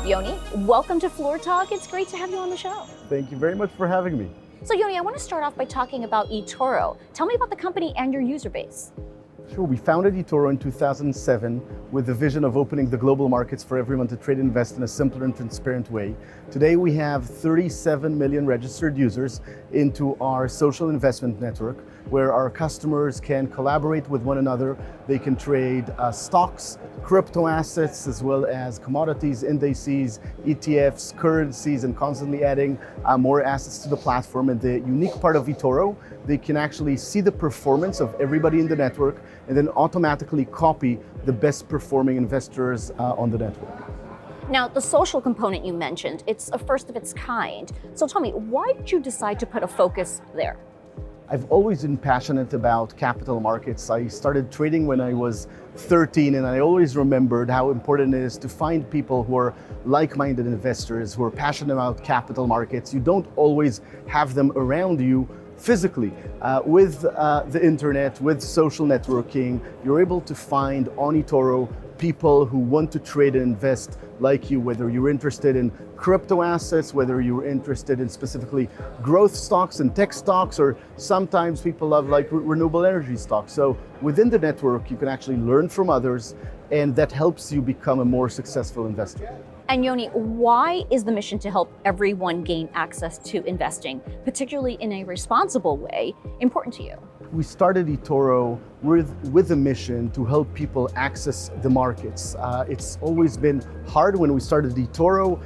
Yoni, welcome to Floor Talk. It's great to have you on the show. Thank you very much for having me. So Yoni, I want to start off by talking about eToro. Tell me about the company and your user base. Sure, we founded eToro in 2007 with the vision of opening the global markets for everyone to trade and invest in a simpler and transparent way. Today we have 37 million registered users into our social investment network, where our customers can collaborate with one another. They can trade stocks, crypto assets, as well as commodities, indices, ETFs, currencies, and constantly adding more assets to the platform. And the unique part of eToro, they can actually see the performance of everybody in the network and then automatically copy the best performing investors on the network. Now, the social component you mentioned, it's a first of its kind. So tell me, why did you decide to put a focus there? I've always been passionate about capital markets. I started trading when I was 13, and I always remembered how important it is to find people who are like-minded investors, who are passionate about capital markets. You don't always have them around you physically. With the internet, with social networking, you're able to find on eToro people who want to trade and invest like you, whether you're interested in crypto assets, whether you're interested in specifically growth stocks and tech stocks, or sometimes people love like renewable energy stocks. So within the network, you can actually learn from others, and that helps you become a more successful investor. And Yoni, why is the mission to help everyone gain access to investing, particularly in a responsible way, important to you? We started eToro with a mission to help people access the markets. It's always been hard when we started eToro,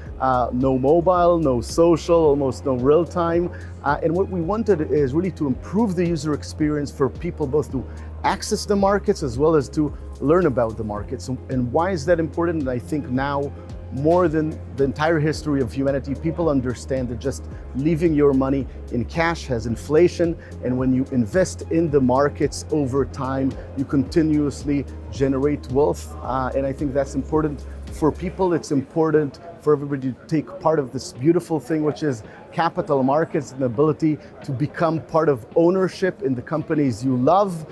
no mobile, no social, almost no real time. And what we wanted is really to improve the user experience for people both to access the markets as well as to learn about the markets. And why is that important? And I think now, more than the entire history of humanity, people understand that just leaving your money in cash has inflation, and when you invest in the markets over time, you continuously generate wealth. And I think that's important for people. It's important for everybody to take part of this beautiful thing, which is capital markets and the ability to become part of ownership in the companies you love.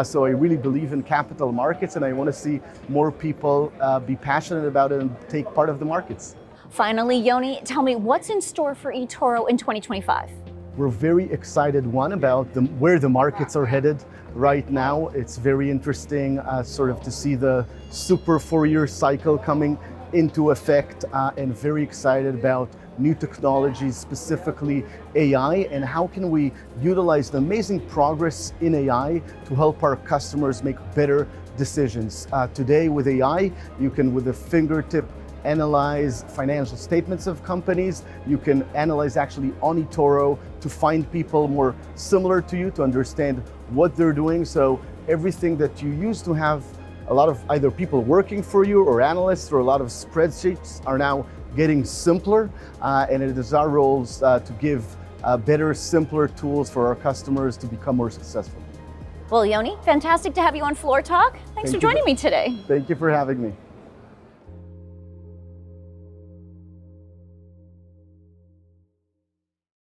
So I really believe in capital markets, and I want to see more people be passionate about it and take part of the markets. Finally, Yoni, tell me what's in store for eToro in 2025? We're very excited, one, about where the markets are headed right now. It's very interesting sort of to see the super Fourier cycle coming into effect, and very excited about new technologies, specifically AI, and how can we utilize the amazing progress in AI to help our customers make better decisions. Today with AI, you can, with a fingertip, analyze financial statements of companies. You can analyze actually on eToro to find people more similar to you, to understand what they're doing. So everything that you used to have a lot of either people working for you or analysts or a lot of spreadsheets are now getting simpler, and it is our roles to give better, simpler tools for our customers to become more successful. Well, Yoni, fantastic to have you on Floor Talk. Thanks for joining me today. Thank you for having me.